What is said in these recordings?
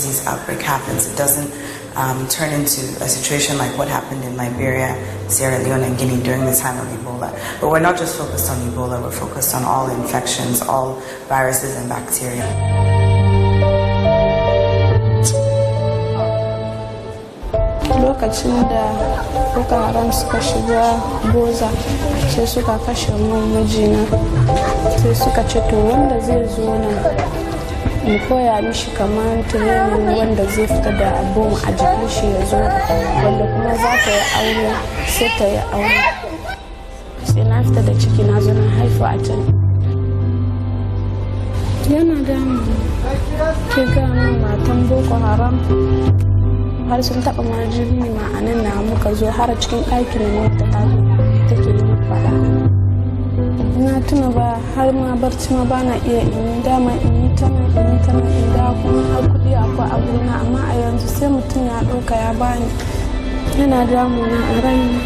disease outbreak happens, it doesn't turn into a situation like what happened in Liberia, Sierra Leone, and Guinea during the time of Ebola. But we're not just focused on Ebola, we're focused on all infections, all viruses and bacteria. Lokacin da Boko Haram suka shiga Boza sai suka kashe mijina, sai suka ce to wanda zai zo nan mu koya mishi kamar training wanda zai fita da abun a jikin shi ya zo, wanda kuma za ta yi aure sai ta yi aure. Sai na fita da ciki na zo na haifu a can. Yana damu ke gama matan Boko Haram har sun taɓa marjini ma'anin na muka zo har cikin ɗakin ne ta tafi take yi faɗa. Na tuna ba har ma barci ma ba na iya in dama in yi tana in da kuma har kuɗi akwai a gurina, amma a yanzu sai mutum ya ɗauka ya bani. Yana damuna a raina.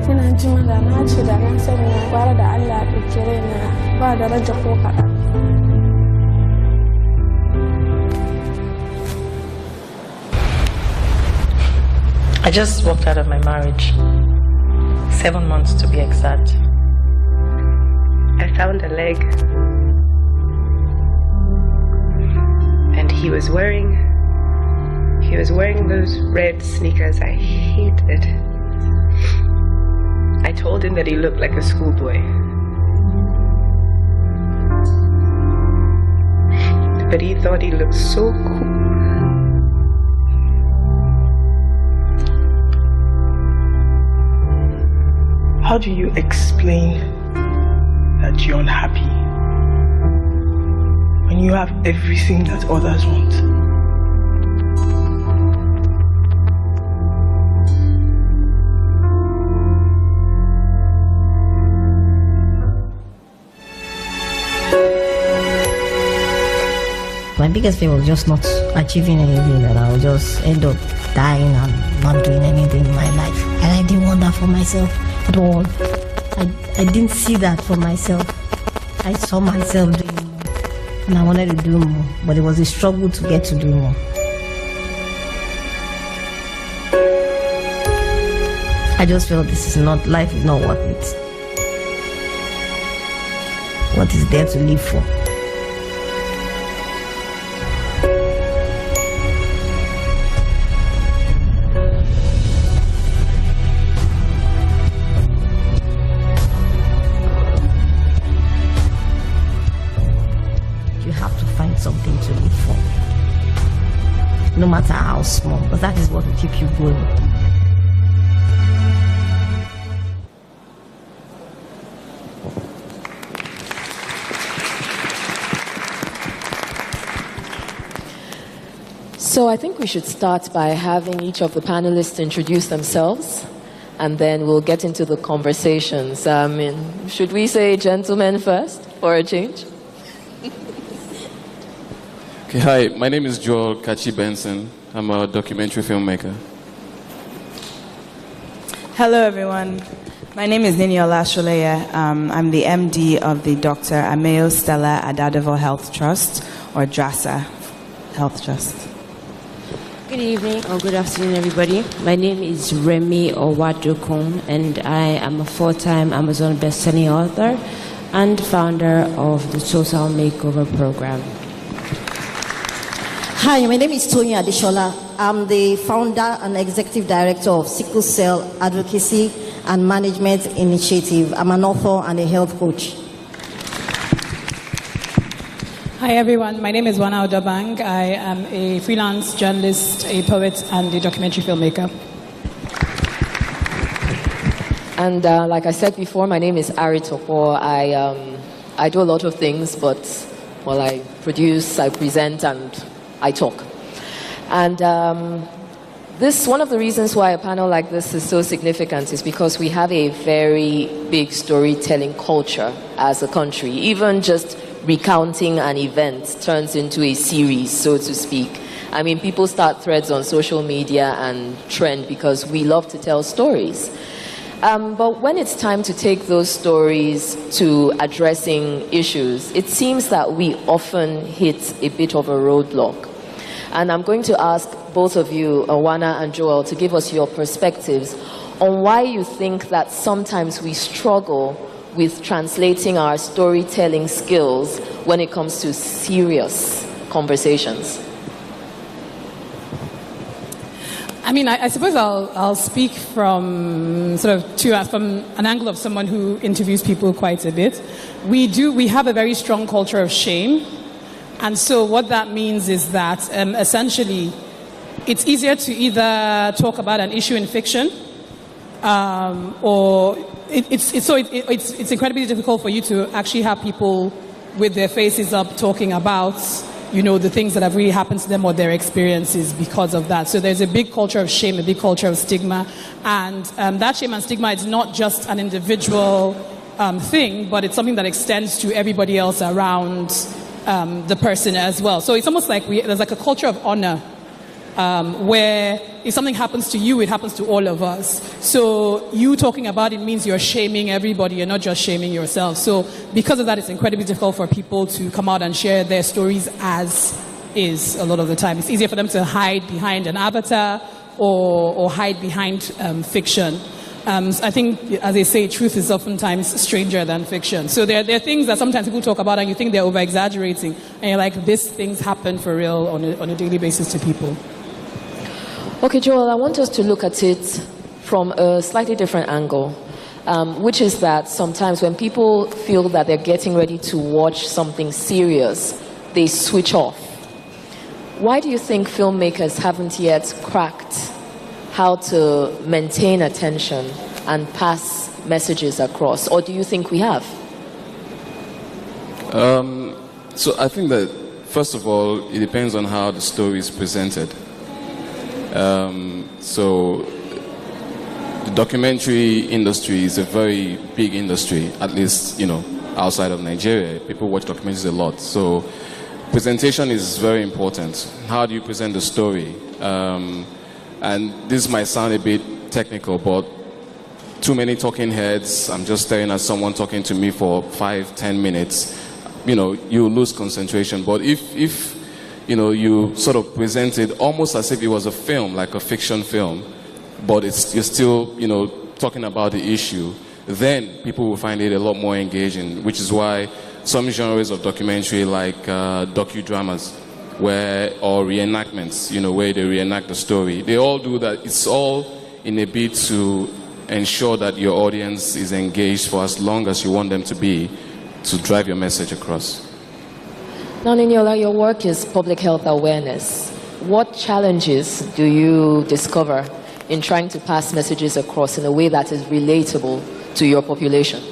Ina ji da na ce da na sani na gwara da Allah ya ɗauki raina ba daraja ko kaɗan. I just walked out of my marriage, 7 months to be exact. I found a leg, and he was wearing those red sneakers I hated. I told him that he looked like a schoolboy, but he thought he looked so cool. How do you explain that you're unhappy when you have everything that others want? My biggest fear was just not achieving anything, that I would just end up dying and not doing anything in my life. And I didn't want that for myself at all. I didn't see that for myself. I saw myself doing more, and I wanted to do more, but it was a struggle to get to do more. I just felt life is not worth it. What is there to live for? Something to live for, no matter how small, but that is what will keep you going. So I think we should start by having each of the panelists introduce themselves, and then we'll get into the conversations. Should we say gentlemen first for a change? Okay, hi, my name is Joel Kachi Benson. I'm a documentary filmmaker. Hello, everyone. My name is Niniola. I'm the MD of the Dr. Ameyo, Stella, Adadevoh Health Trust, or DRASA Health Trust. Good evening or good afternoon, everybody. My name is Remi Owadokun, and I am a full-time Amazon best-selling author and founder of the Total Makeover program. Hi, my name is Toyin Adesola. I'm the founder and executive director of Sickle Cell Advocacy and Management Initiative. I'm an author and a health coach. Hi everyone, my name is Wana Udobang. I am a freelance journalist, a poet, and a documentary filmmaker. And like I said before, my name is Arit Okpo. I do a lot of things, but I produce, I present, and I talk. And one of the reasons why a panel like this is so significant is because we have a very big storytelling culture as a country. Even just recounting an event turns into a series, so to speak. I mean, people start threads on social media and trend because we love to tell stories. But when it's time to take those stories to addressing issues, it seems that we often hit a bit of a roadblock. And I'm going to ask both of you, Wana and Joel, to give us your perspectives on why you think that sometimes we struggle with translating our storytelling skills when it comes to serious conversations. I mean, I suppose I'll speak from from an angle of someone who interviews people quite a bit. We have a very strong culture of shame, and so what that means is that essentially, it's easier to either talk about an issue in fiction, or it's incredibly difficult for you to actually have people with their faces up talking about, the things that have really happened to them or their experiences because of that. So there's a big culture of shame, a big culture of stigma. And that shame and stigma is not just an individual thing, but it's something that extends to everybody else around the person as well. So it's almost like there's like a culture of honor where if something happens to you, it happens to all of us. So you talking about it means you're shaming everybody, you're not just shaming yourself. So because of that, it's incredibly difficult for people to come out and share their stories as is a lot of the time. It's easier for them to hide behind an avatar or hide behind fiction. I think, as they say, truth is oftentimes stranger than fiction. So there are things that sometimes people talk about and you think they're over-exaggerating. And you're like, these things happen for real on a daily basis to people. Okay, Joel, I want us to look at it from a slightly different angle, which is that sometimes when people feel that they're getting ready to watch something serious, they switch off. Why do you think filmmakers haven't yet cracked how to maintain attention and pass messages across? Or do you think we have? So I think that, first of all, it depends on how the story is presented. So the documentary industry is a very big industry, at least, outside of Nigeria. People watch documentaries a lot. So presentation is very important. How do you present the story? And this might sound a bit technical, but too many talking heads, I'm just staring at someone talking to me for 5-10 minutes, you lose concentration. But if you sort of present it almost as if it was a film, like a fiction film, but you're still, talking about the issue, then people will find it a lot more engaging, which is why some genres of documentary, like docudramas, or reenactments, where they reenact the story, they all do that. It's all in a bid to ensure that your audience is engaged for as long as you want them to be, to drive your message across. Now, Niniola, your work is public health awareness. What challenges do you discover in trying to pass messages across in a way that is relatable to your population?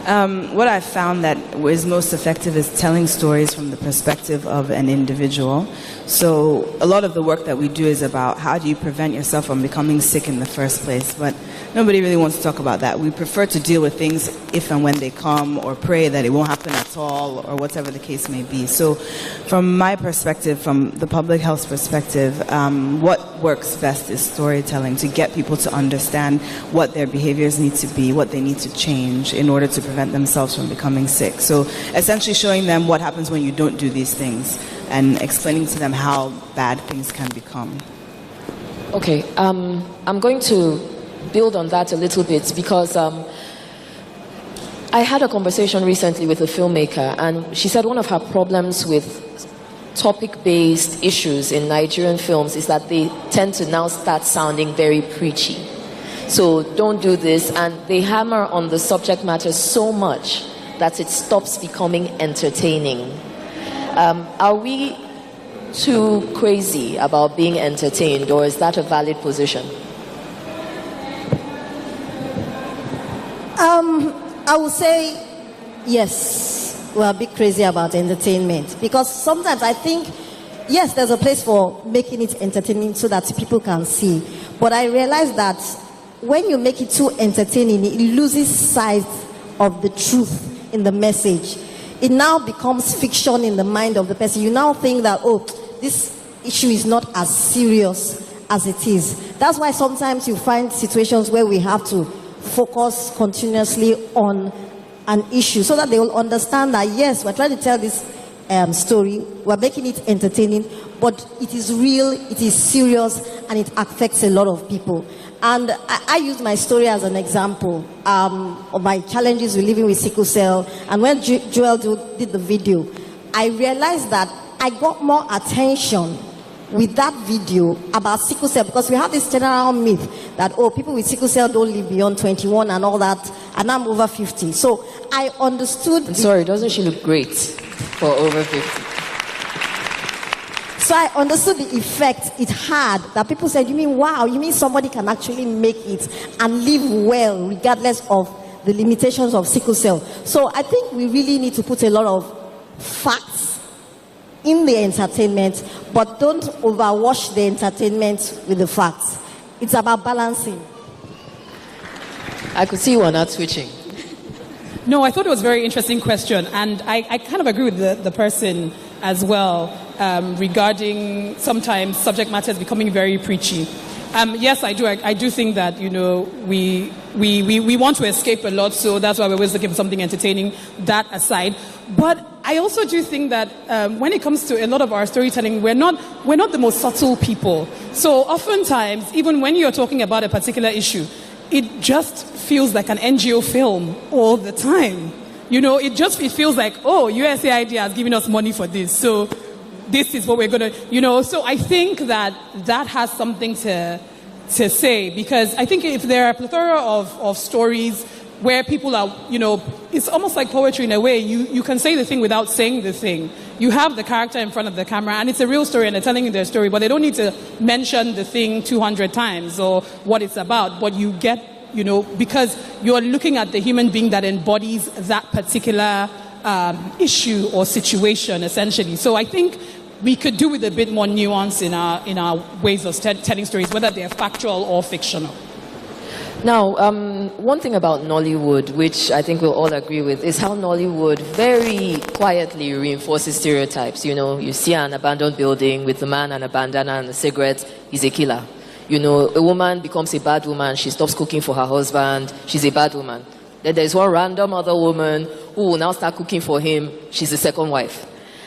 What I've found that is most effective is telling stories from the perspective of an individual. So a lot of the work that we do is about how do you prevent yourself from becoming sick in the first place. But nobody really wants to talk about that. We prefer to deal with things if and when they come, or pray that it won't happen at all, or whatever the case may be. So from my perspective, from the public health perspective, what works best is storytelling, to get people to understand what their behaviors need to be, what they need to change in order to prevent themselves from becoming sick. So essentially showing them what happens when you don't do these things and explaining to them how bad things can become. Okay, I'm going to build on that a little bit because I had a conversation recently with a filmmaker, and she said one of her problems with topic-based issues in Nigerian films is that they tend to now start sounding very preachy. So don't do this, and they hammer on the subject matter so much that it stops becoming entertaining. Are we too crazy about being entertained, or is that a valid position? I would say yes, we're a bit crazy about entertainment, because sometimes I think, yes, there's a place for making it entertaining so that people can see. But I realize that when you make it too entertaining, it loses sight of the truth in the message. It now becomes fiction in the mind of the person. You now think that, oh, this issue is not as serious as it is. That's why sometimes you find situations where we have to focus continuously on an issue so that they will understand that, yes, we're trying to tell this story, we're making it entertaining, but it is real, it is serious, and it affects a lot of people. And I use my story as an example of my challenges with living with sickle cell. And when Joel did the video, I realized that I got more attention with that video about sickle cell, because we have this general myth that, oh, people with sickle cell don't live beyond 21 and all that, and I'm over 50. So I understood. I'm sorry, doesn't she look great for over 50? So I understood the effect it had, that people said, you mean, wow, you mean somebody can actually make it and live well regardless of the limitations of sickle cell. So I think we really need to put a lot of facts in the entertainment, but don't overwash the entertainment with the facts. It's about balancing. I could see Wana switching. No, I thought it was a very interesting question, and I kind of agree with the person as well regarding sometimes subject matters becoming very preachy. Yes, I do. I do think that, you know, we want to escape a lot, so that's why we're always looking for something entertaining. That aside, but I also do think that when it comes to a lot of our storytelling, we're not the most subtle people. So oftentimes, even when you're talking about a particular issue, it just feels like an NGO film all the time. You know, it feels like, oh, USAID has given us money for this, so this is what we're going to, you know. So I think that has something to say, because I think if there are a plethora of stories where people are, you know, it's almost like poetry in a way. You can say the thing without saying the thing. You have the character in front of the camera, and it's a real story, and they're telling you their story, but they don't need to mention the thing 200 times or what it's about. But you get, you know, because you're looking at the human being that embodies that particular issue or situation, essentially. So I think we could do with a bit more nuance in our ways of telling stories, whether they're factual or fictional. Now, one thing about Nollywood, which I think we'll all agree with, is how Nollywood very quietly reinforces stereotypes. You know, you see an abandoned building with the man and a bandana and a cigarette, he's a killer. You know, a woman becomes a bad woman, she stops cooking for her husband, she's a bad woman. Then there's one random other woman who will now start cooking for him, she's a second wife.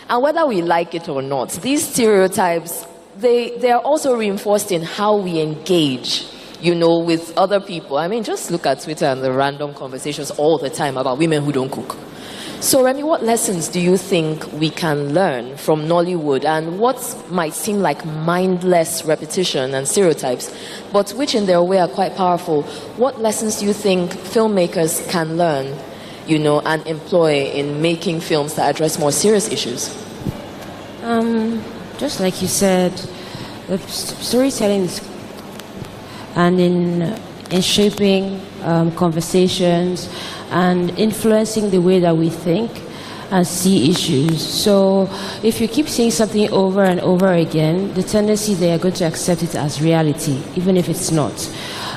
And whether we like it or not, these stereotypes, they are also reinforced in how we engage, you know, with other people. I mean, just look at Twitter and the random conversations all the time about women who don't cook. So, Remi, what lessons do you think we can learn from Nollywood, and what might seem like mindless repetition and stereotypes, but which in their way are quite powerful? What lessons do you think filmmakers can learn, you know, and employ in making films that address more serious issues? Just like you said, the storytelling is, and in shaping conversations and influencing the way that we think and see issues. So if you keep saying something over and over again, the tendency they are going to accept it as reality, even if it's not.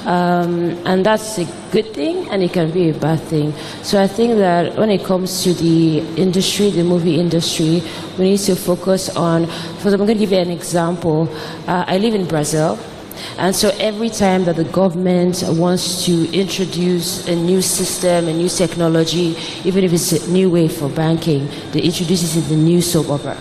And that's a good thing, and it can be a bad thing. So I think that when it comes to the industry, the movie industry, we need to focus on, I'm going to give you an example. I live in Brazil. And so every time that the government wants to introduce a new system, a new technology, even if it's a new way for banking, they introduce it in the new soap opera.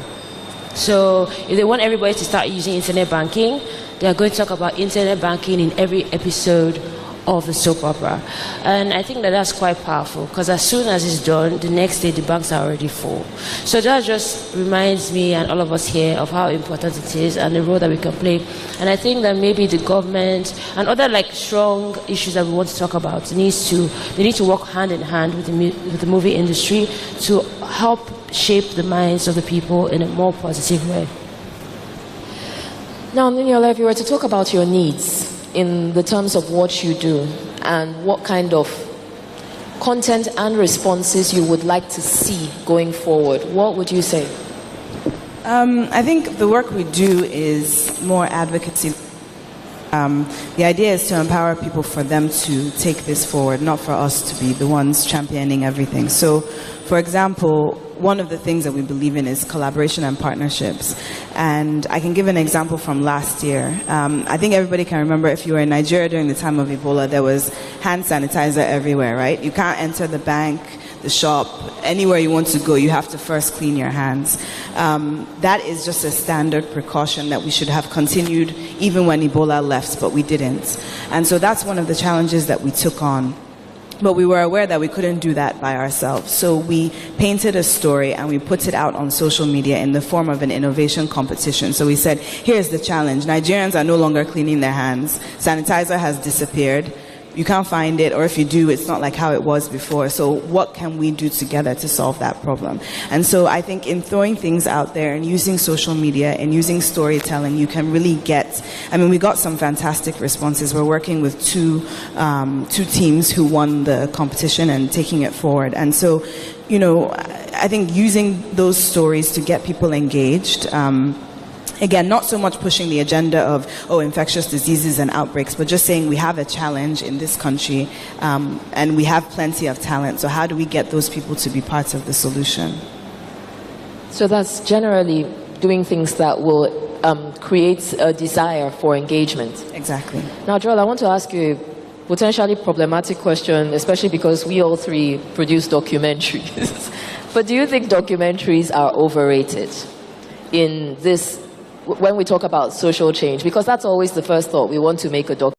So if they want everybody to start using internet banking, they are going to talk about internet banking in every episode of the soap opera. And I think that that's quite powerful, because as soon as it's done, the next day the banks are already full. So that just reminds me and all of us here of how important it is and the role that we can play. And I think that maybe the government and other like strong issues that we want to talk about, they need to work hand in hand with the movie industry to help shape the minds of the people in a more positive way. Now, Niniola, if you were to talk about your needs in the terms of what you do and what kind of content and responses you would like to see going forward, what would you say? I think the work we do is more advocacy. The idea is to empower people for them to take this forward, not for us to be the ones championing everything. So, for example, one of the things that we believe in is collaboration and partnerships. And I can give an example from last year. I think everybody can remember, if you were in Nigeria during the time of Ebola, there was hand sanitizer everywhere, right? You can't enter the bank, the shop, anywhere you want to go, you have to first clean your hands. That is just a standard precaution that we should have continued even when Ebola left, but we didn't. And so that's one of the challenges that we took on. But we were aware that we couldn't do that by ourselves. So we painted a story and we put it out on social media in the form of an innovation competition. So we said, here's the challenge. Nigerians are no longer cleaning their hands. Sanitizer has disappeared. You can't find it, or if you do, it's not like how it was before. So what can we do together to solve that problem? And so I think in throwing things out there and using social media and using storytelling, you can really get, I mean, we got some fantastic responses. We're working with two teams who won the competition and taking it forward. And so, you know, I think using those stories to get people engaged, again, not so much pushing the agenda of, infectious diseases and outbreaks, but just saying we have a challenge in this country and we have plenty of talent. So how do we get those people to be part of the solution? So that's generally doing things that will create a desire for engagement. Exactly. Now, Joel, I want to ask you a potentially problematic question, especially because we all three produce documentaries. But do you think documentaries are overrated in this, when we talk about social change? Because that's always the first thought. We want to make a documentary.